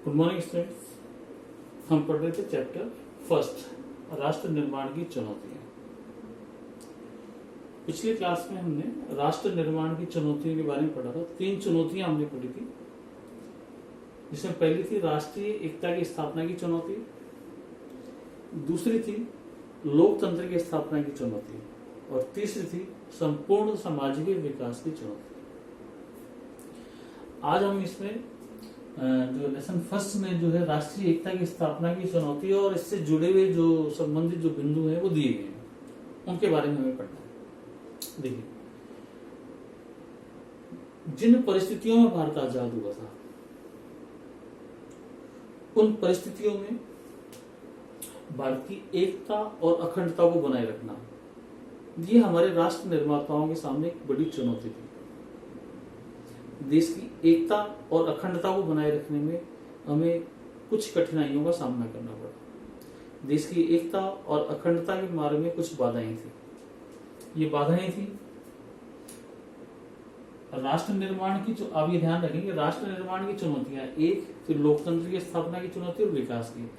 Good morning students. हम पढ़ रहे थे चैप्टर फर्स्ट, राष्ट्र निर्माण की चुनौतियां। पिछली क्लास में हमने राष्ट्र निर्माण की चुनौतियों के बारे में पढ़ा था। 3 चुनौतियां हमने पढ़ी थी, जिसमें पहली थी राष्ट्रीय एकता की स्थापना की चुनौती, दूसरी थी लोकतंत्र की स्थापना की चुनौती और तीसरी थी संपूर्ण सामाजिक विकास की चुनौती। आज हम इसमें जो लेसन फर्स्ट में जो है राष्ट्रीय एकता की स्थापना की चुनौती और इससे जुड़े हुए जो संबंधित जो बिंदु हैं वो दिए गए हैं, उनके बारे में हमें पढ़ना है। देखिए, जिन परिस्थितियों में भारत आजाद हुआ था, उन परिस्थितियों में भारत की एकता और अखंडता को बनाए रखना, ये हमारे राष्ट्र निर्माताओं के सामने एक बड़ी चुनौती थी। देश की एकता और अखंडता को बनाए रखने में हमें कुछ कठिनाइयों का सामना करना पड़ा। देश की एकता और अखंडता के मार्ग में कुछ बाधाएं थी। ये बाधाएं थी राष्ट्र निर्माण की, जो आप ये ध्यान रखेंगे, राष्ट्र निर्माण की चुनौतियां, एक फिर लोकतंत्र की स्थापना की चुनौती और विकास की।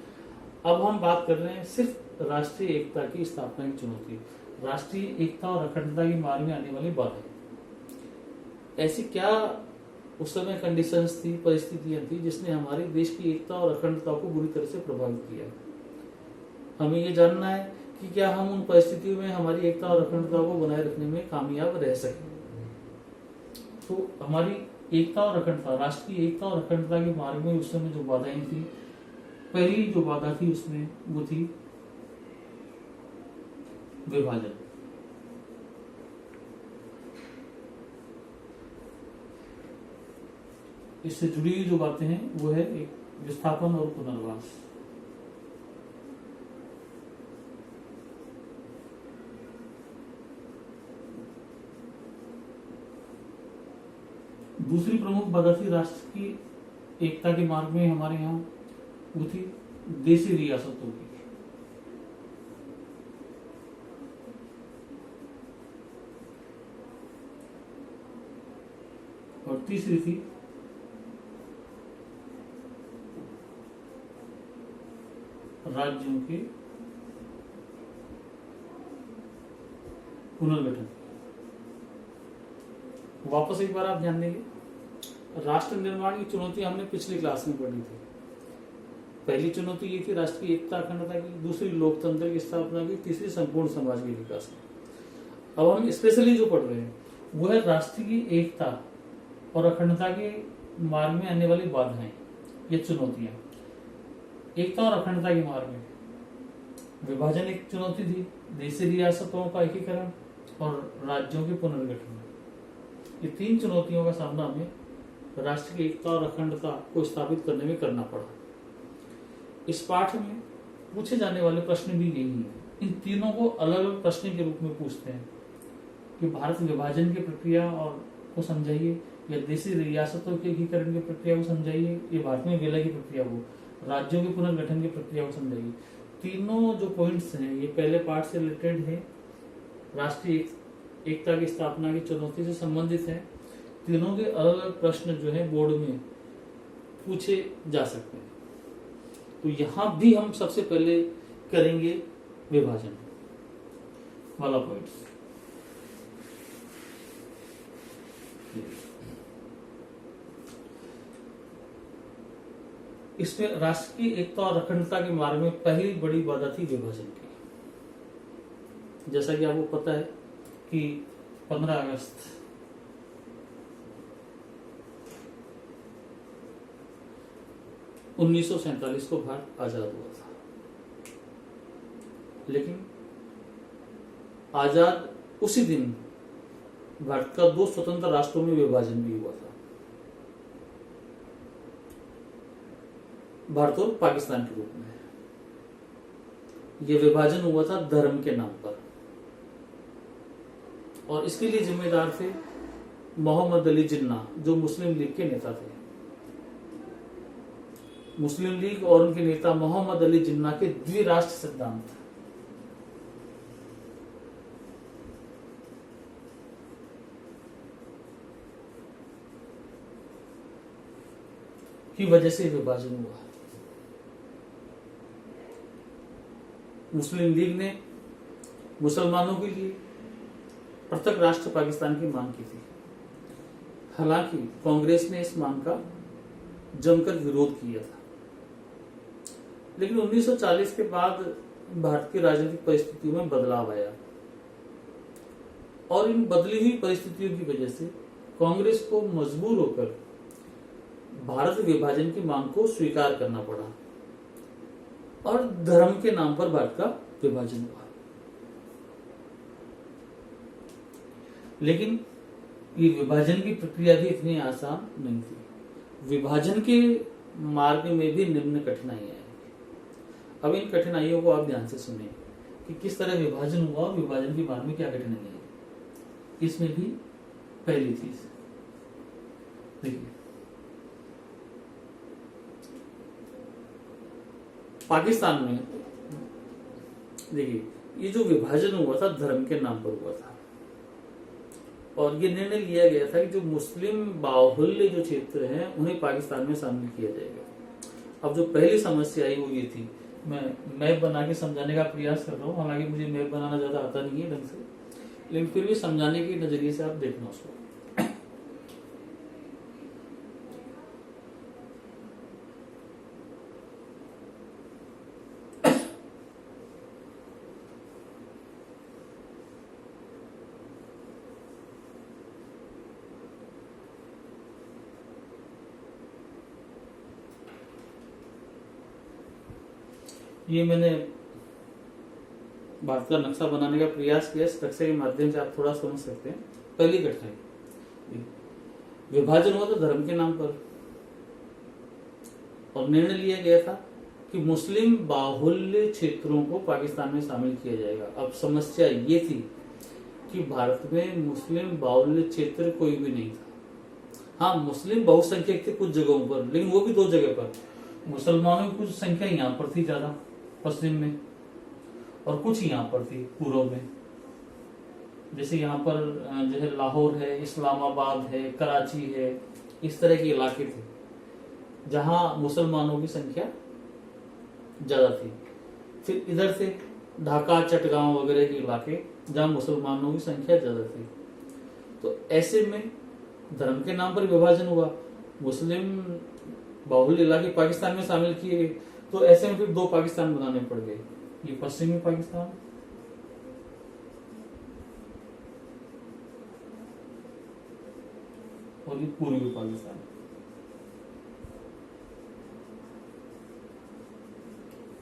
अब हम बात कर रहे हैं सिर्फ राष्ट्रीय एकता की स्थापना की चुनौती, राष्ट्रीय एकता और अखंडता के मार्ग में आने वाली बाधाएं। ऐसी क्या उस समय कंडीशंस थी, परिस्थितियां थी, जिसने हमारे देश की एकता और अखंडता को बुरी तरह से प्रभावित किया। हमें ये जानना है कि क्या हम उन परिस्थितियों में हमारी एकता और अखंडता को बनाए रखने में कामयाब रह सके। तो हमारी एकता और अखंडता, राष्ट्र की एकता और अखंडता के मार्ग में उस समय जो बाधाएं थी, पहली जो बाधा थी उसमें वो थी विभाजन। इससे जुड़ी हुई जो बातें हैं वो है एक विस्थापन और पुनर्वास। दूसरी प्रमुख बाधा थी राष्ट्र की एकता के मार्ग में हमारे यहाँ, वो थी देशी रियासतों की। और तीसरी थी राज्यों के पुनर्गठन। वापस एक बार आप ध्यान देंगे, राष्ट्र निर्माण की चुनौती हमने पिछली क्लास में पढ़ी थी। पहली चुनौती ये थी राष्ट्र की एकता अखंडता की, दूसरी लोकतंत्र की स्थापना की, तीसरी संपूर्ण समाज के विकास की। अब हम स्पेशली जो पढ़ रहे हैं वो है राष्ट्र की एकता और अखंडता के मार्ग में आने वाली बाधाएं, ये चुनौतियां। एकता और अखंडता के मार्ग में विभाजन एक चुनौती थी, देशी रियासतों का एकीकरण और राज्यों के पुनर्गठन। ये 3 चुनौतियों का सामना हमें राष्ट्र की एकता और अखंडता को स्थापित करने में करना पड़ा। इस पाठ में पूछे जाने वाले प्रश्न भी यही है। इन तीनों को अलग अलग प्रश्न के रूप में पूछते हैं कि भारत विभाजन की प्रक्रिया और को समझाइए, या देशी रियासतों के एकीकरण की प्रक्रिया को समझाइए, या भारत में विलय की प्रक्रिया को, राज्यों के पुनर्गठन की प्रक्रिया को समझाइए। तीनों जो पॉइंट्स हैं ये पहले पार्ट से रिलेटेड है, राष्ट्रीय एकता की स्थापना की चुनौती से संबंधित है। तीनों के अलग अलग प्रश्न जो है बोर्ड में पूछे जा सकते हैं। तो यहां भी हम सबसे पहले करेंगे विभाजन वाला पॉइंट्स। इसमें राष्ट्र की एकता और अखंडता के मार्ग में पहली बड़ी बाधा थी विभाजन की। जैसा कि आपको पता है कि 15 अगस्त 1947 को भारत आजाद हुआ था, लेकिन आजाद उसी दिन भारत का 2 स्वतंत्र राष्ट्रों में विभाजन भी हुआ था, भारत और पाकिस्तान के रूप में। यह विभाजन हुआ था धर्म के नाम पर, और इसके लिए जिम्मेदार थे मोहम्मद अली जिन्ना, जो मुस्लिम लीग के नेता थे। मुस्लिम लीग और उनके नेता मोहम्मद अली जिन्ना के द्विराष्ट्र सिद्धांत की वजह से विभाजन हुआ। मुस्लिम लीग ने मुसलमानों के लिए पृथक राष्ट्र पाकिस्तान की मांग की थी। हालांकि कांग्रेस ने इस मांग का जमकर विरोध किया था, लेकिन 1940 के बाद भारत की राजनीतिक परिस्थितियों में बदलाव आया और इन बदली हुई परिस्थितियों की वजह से कांग्रेस को मजबूर होकर भारत विभाजन की मांग को स्वीकार करना पड़ा और धर्म के नाम पर भारत का विभाजन हुआ। लेकिन ये विभाजन की प्रक्रिया भी इतनी आसान नहीं थी। विभाजन के मार्ग में भी निम्न कठिनाइयां हैं। अब इन कठिनाइयों को आप ध्यान से सुनिए कि किस तरह विभाजन हुआ और विभाजन के मार्ग में क्या कठिनाइयां हैं। इसमें भी पहली चीज देखिए, पाकिस्तान में देखिए ये जो विभाजन हुआ था धर्म के नाम पर हुआ था और ये निर्णय लिया गया था कि जो मुस्लिम बाहुल्य जो क्षेत्र हैं उन्हें पाकिस्तान में शामिल किया जाएगा। अब जो पहली समस्या आई वो ये थी, मैं मैप बना के समझाने का प्रयास कर रहा हूँ, हालांकि मुझे मैप बनाना ज्यादा आता नहीं है ढंग से, लेकिन फिर भी समझाने के नजरिए से आप देखना उसको। ये मैंने भारत का नक्शा बनाने का प्रयास किया, इस नक्शे के माध्यम से आप थोड़ा समझ सकते हैं। पहली कठिनाई, विभाजन हुआ था धर्म के नाम पर और निर्णय लिया गया था कि मुस्लिम बाहुल्य क्षेत्रों को पाकिस्तान में शामिल किया जाएगा। अब समस्या ये थी कि भारत में मुस्लिम बाहुल्य क्षेत्र कोई भी नहीं था। हाँ, मुस्लिम बहुसंख्यक थे कुछ जगहों पर, लेकिन वो भी दो जगह पर। मुसलमानों की कुछ संख्या यहाँ पर थी ज्यादा पश्चिम में और कुछ यहाँ पर थी पूर्व में। जैसे यहाँ पर जो है लाहौर है, इस्लामाबाद है, कराची है, इस तरह के इलाके थे जहां मुसलमानों की संख्या ज्यादा थी। फिर इधर से ढाका, चटगांव वगैरह के इलाके जहां मुसलमानों की संख्या ज्यादा थी। तो ऐसे में धर्म के नाम पर विभाजन हुआ, मुस्लिम बाहुल्य इलाके पाकिस्तान में शामिल किए गए। तो ऐसे में फिर दो पाकिस्तान बनाने पड़ गए, ये पश्चिमी पाकिस्तान और ये पूर्वी पाकिस्तान।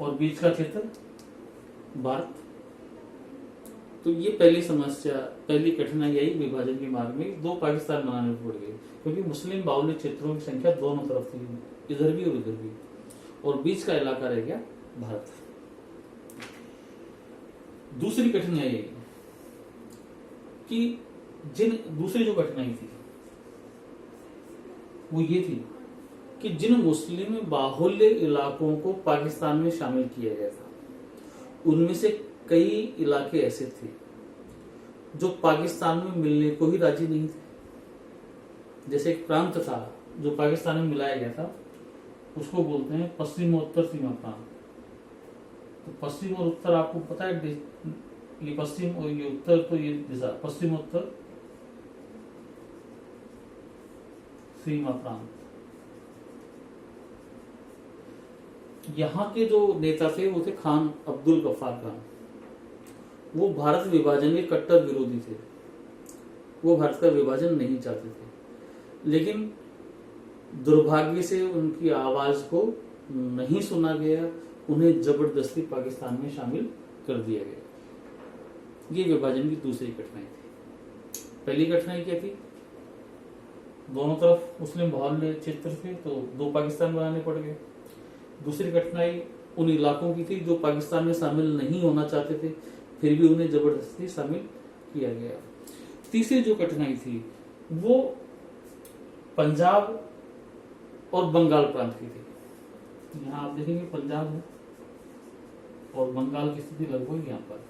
और बीच का क्षेत्र भारत। तो ये पहली समस्या, पहली कठिनाई आई विभाजन के मार्ग में, दो पाकिस्तान बनाने पड़ गए क्योंकि मुस्लिम बाहुल्य क्षेत्रों की संख्या दोनों तरफ थी, इधर भी और इधर भी, और बीच का इलाका रह गया भारत। दूसरी कठिनाई आई कि दूसरी जो कठिनाई थी वो ये थी कि जिन मुस्लिम बाहुल्य इलाकों को पाकिस्तान में शामिल किया गया था उनमें से कई इलाके ऐसे थे जो पाकिस्तान में मिलने को ही राजी नहीं थे। जैसे एक प्रांत था जो पाकिस्तान में मिलाया गया था, उसको बोलते हैं पश्चिमोत्तर सीमा प्रांत। तो पश्चिम और उत्तर आपको पता है, ये पश्चिम और ये उत्तर, तो ये दिशा पश्चिमोत्तर सीमा प्रांत। यहाँ के जो नेता थे वो थे खान अब्दुल गफ्फार खान। वो भारत विभाजन के कट्टर विरोधी थे, वो भारत का विभाजन नहीं चाहते थे, लेकिन दुर्भाग्य से उनकी आवाज को नहीं सुना गया, उन्हें जबरदस्ती पाकिस्तान में शामिल कर दिया गया। ये विभाजन की दूसरी कठिनाई थी। पहली कठिनाई क्या थी, दोनों तरफ मुस्लिम बाहुल्य क्षेत्र थे तो दो पाकिस्तान बनाने पड़ गए। दूसरी कठिनाई उन इलाकों की थी जो पाकिस्तान में शामिल नहीं होना चाहते थे, फिर भी उन्हें जबरदस्ती शामिल किया गया। तीसरी जो कठिनाई थी वो पंजाब और बंगाल प्रांत की थी। यहाँ आप देखेंगे पंजाब है और बंगाल की स्थिति लगभग यहाँ पर,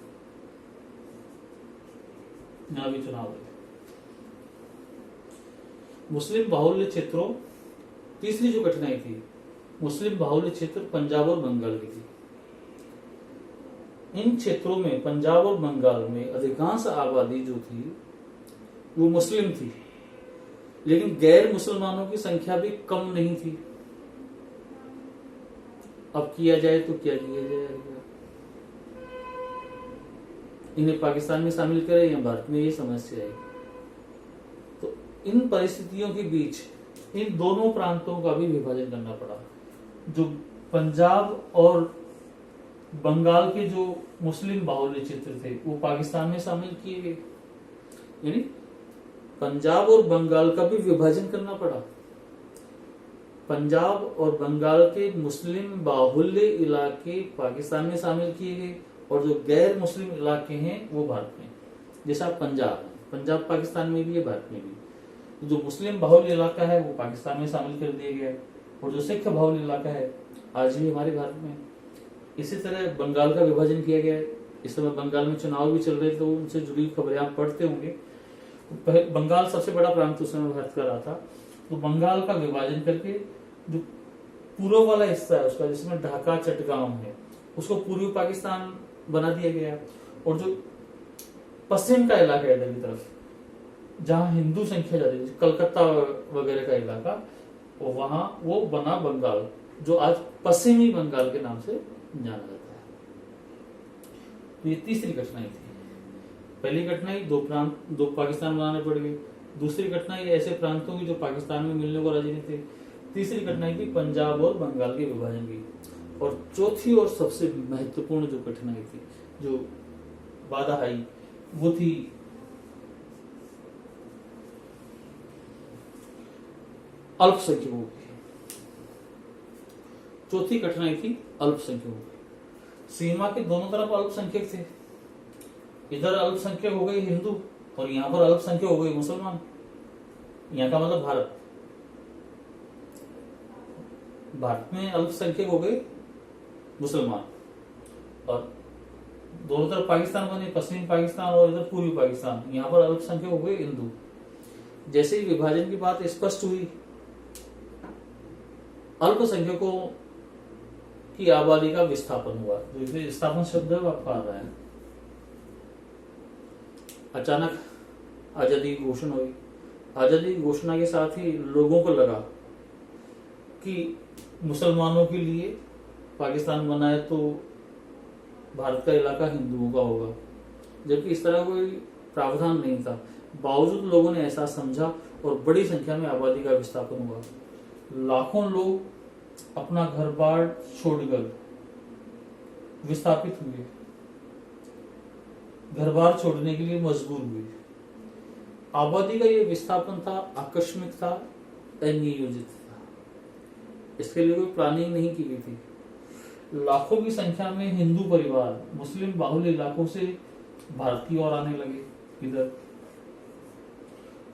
यहाँ भी चुनाव है। मुस्लिम बाहुल्य क्षेत्रों तीसरी जो कठिनाई थी, मुस्लिम बाहुल्य क्षेत्र पंजाब और बंगाल की थी। इन क्षेत्रों में, पंजाब और बंगाल में अधिकांश आबादी जो थी वो मुस्लिम थी, लेकिन गैर मुसलमानों की संख्या भी कम नहीं थी। अब किया जाए तो क्या किया जाएगा? इन्हें पाकिस्तान में शामिल करें या भारत में, ये समस्या है। तो इन परिस्थितियों के बीच इन दोनों प्रांतों का भी विभाजन करना पड़ा। जो पंजाब और बंगाल के जो मुस्लिम बाहुल्य क्षेत्र थे वो पाकिस्तान में शामिल किए गए, यानी पंजाब और बंगाल का भी विभाजन करना पड़ा। पंजाब और बंगाल के मुस्लिम बाहुल्य इलाके पाकिस्तान में शामिल किए गए और जो गैर मुस्लिम इलाके हैं वो भारत में। जैसा पंजाब पाकिस्तान में भी है, भारत में भी। तो जो मुस्लिम बाहुल्य इलाका है वो पाकिस्तान में शामिल कर दिया गया और जो सिख बाहुल्य इलाका है आज भी हमारे भारत में। इसी तरह बंगाल का विभाजन किया गया है। इस समय बंगाल में चुनाव भी चल रहे, तो उनसे जुड़ी खबरें आप पढ़ते होंगे। बंगाल सबसे बड़ा प्रांत उस समय भारत का रहा था। तो बंगाल का विभाजन करके जो पूर्व वाला हिस्सा है उसका, जिसमें ढाका चट्टगांव है, उसको पूर्वी पाकिस्तान बना दिया गया। और जो पश्चिम का इलाका है इधर की तरफ, जहां हिंदू संख्या ज्यादा है, कलकत्ता वगैरह का इलाका, वहां वो बना बंगाल, जो आज पश्चिमी बंगाल के नाम से जाना जाता है। तो ये तीसरी कठिनाई थी। पहली कठिनाई दो पाकिस्तान बनाने पड़ गए। दूसरी कठिनाई ऐसे प्रांतों की जो पाकिस्तान में मिलने को राजी नहीं थे। तीसरी कठिनाई थी पंजाब और बंगाल के विभाजन की। और चौथी और सबसे महत्वपूर्ण जो कठिनाई थी, जो बाधा आई, वो थी अल्पसंख्यकों की। चौथी कठिनाई थी अल्पसंख्यकों की। सीमा के दोनों तरफ अल्पसंख्यक थे। इधर अल्पसंख्यक हो गए हिंदू और यहाँ पर अल्पसंख्यक हो गए मुसलमान। यहाँ का मतलब भारत में अल्पसंख्यक हो गए मुसलमान और दोनों तरफ पाकिस्तान बने, पश्चिमी पाकिस्तान और इधर पूर्वी पाकिस्तान। यहाँ पर अल्पसंख्यक हो गए हिंदू। जैसे ही विभाजन की बात स्पष्ट हुई, अल्पसंख्यकों की आबादी का विस्थापन हुआ। जो विस्थापन शब्द है वो आपका आ रहा है। अचानक आजादी की घोषणा हुई। आजादी की घोषणा के साथ ही लोगों को लगा कि मुसलमानों के लिए पाकिस्तान बना है तो भारत का इलाका हिंदुओं का होगा, जबकि इस तरह कोई प्रावधान नहीं था। बावजूद लोगों ने ऐसा समझा और बड़ी संख्या में आबादी का विस्थापन हुआ। लाखों लोग अपना घर बार छोड़कर विस्थापित हुए, घर बार छोड़ने के लिए मजबूर हुए। आबादी का ये विस्थापन था, आकस्मिक था, अनियोजित था। इसके लिए कोई प्लानिंग नहीं की गई थी। लाखों की संख्या में हिंदू परिवार मुस्लिम बाहुल्य इलाकों से भारत की ओर आने लगे इधर,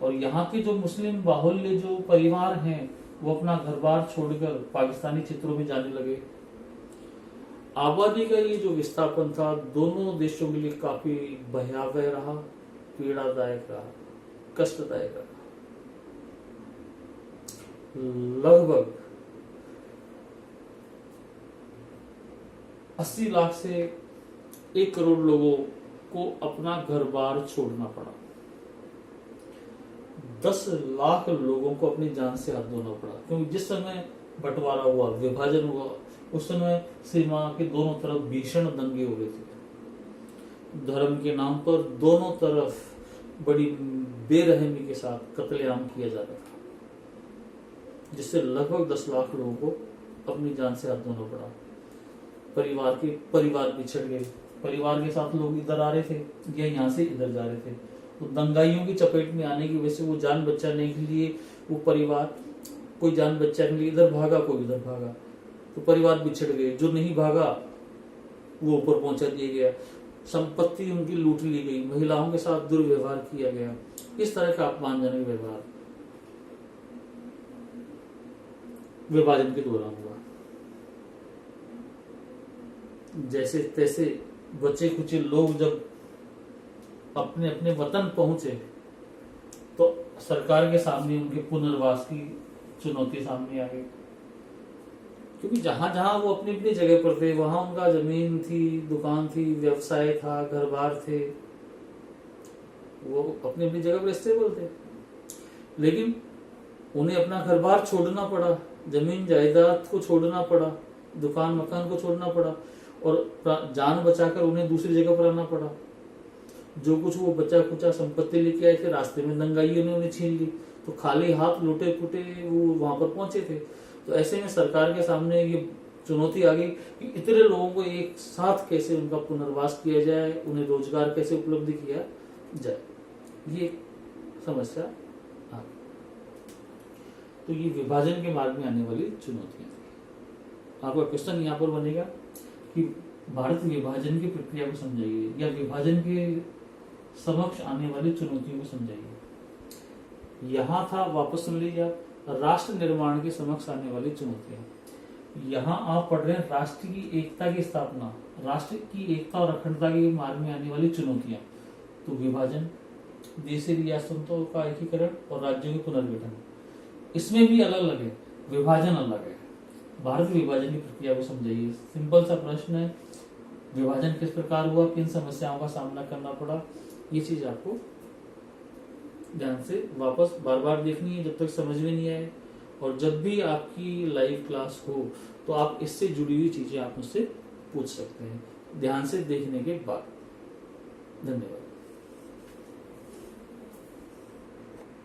और यहाँ के जो मुस्लिम बाहुल्य जो परिवार हैं वो अपना घर बार छोड़कर पाकिस्तानी क्षेत्रों में जाने लगे। आबादी का ये जो विस्थापन था दोनों देशों के लिए काफी भयावह रहा, पीड़ादायक रहा, कष्टदायक रहा। लगभग 80 लाख से 1 करोड़ लोगों को अपना घर बार छोड़ना पड़ा। 10 लाख लोगों को अपनी जान से हाथ धोना पड़ा, क्योंकि जिस समय बंटवारा हुआ, विभाजन हुआ, उस समय सीमा के दोनों तरफ भीषण दंगे हो रहे थे। धर्म के नाम पर दोनों तरफ बड़ी बेरहमी के साथ कत्लेआम किया जा रहा था, जिससे लगभग 10 लाख लोगों को अपनी जान से हाथ धोना पड़ा। परिवार बिछड़ गए। परिवार के साथ लोग इधर आ रहे थे या यहाँ से इधर जा रहे थे, तो दंगाइयों की चपेट में आने की वजह से वो जान बचाने के लिए वो परिवार, कोई जान बचाने के लिए इधर भागा, कोई इधर भागा, तो परिवार बिछड़ गए। जो नहीं भागा वो ऊपर पहुंचा दिया गया, संपत्ति उनकी लूट ली गई, महिलाओं के साथ दुर्व्यवहार किया गया। इस तरह का अपमानजनक व्यवहार विभाजन के दौरान हुआ। जैसे तैसे बचे कुचे लोग जब अपने अपने वतन पहुंचे तो सरकार के सामने उनके पुनर्वास की चुनौती सामने आ गई, क्योंकि जहां जहां वो अपनी अपनी जगह पर थे, वहां उनका जमीन थी, दुकान थी, व्यवसाय था, घर बार थे, वो अपनी अपनी जगह पर स्टेबल थे। लेकिन उन्हें अपना घर बार छोड़ना पड़ा, जमीन जायदाद को छोड़ना पड़ा, दुकान मकान को छोड़ना पड़ा, और जान बचाकर उन्हें दूसरी जगह पर आना पड़ा। जो कुछ वो बचा कुचा संपत्ति लेके आए थे, रास्ते में दंगाइयों ने उन्हें छीन ली, तो खाली हाथ लुटे पुटे वो वहां पर पहुंचे थे। तो ऐसे में सरकार के सामने ये चुनौती आ गई कि इतने लोगों को एक साथ कैसे उनका पुनर्वास किया जाए, उन्हें रोजगार कैसे उपलब्ध किया जाए, ये समस्या आ गई। तो ये विभाजन के मार्ग में आने वाली चुनौतियां थी। आपका क्वेश्चन यहाँ पर बनेगा कि भारत विभाजन की प्रक्रिया को समझाइए, या विभाजन के समक्ष आने वाली चुनौतियों को समझाइए। यहाँ था, वापस सुन लीजिए आप, राष्ट्र निर्माण के समक्ष आने वाली चुनौतियां। यहाँ आप पढ़ रहे हैं राष्ट्र की एकता की स्थापना, राष्ट्र की एकता और अखंडता के मार्ग में आने वाली चुनौतियां। तो विभाजन, देशी रियासतों का एकीकरण और राज्यों के पुनर्गठन, इसमें भी अलग अलग है, विभाजन अलग है। भारत विभाजन की प्रक्रिया को समझाइए। सिंपल सा प्रश्न है, विभाजन किस प्रकार हुआ, किन समस्याओं का सामना करना पड़ा, ये चीज आपको ध्यान से वापस बार बार देखनी है जब तक समझ में नहीं आए। और जब भी आपकी लाइव क्लास हो तो आप इससे जुड़ी हुई चीजें आप मुझसे पूछ सकते हैं ध्यान से देखने के बाद। धन्यवाद।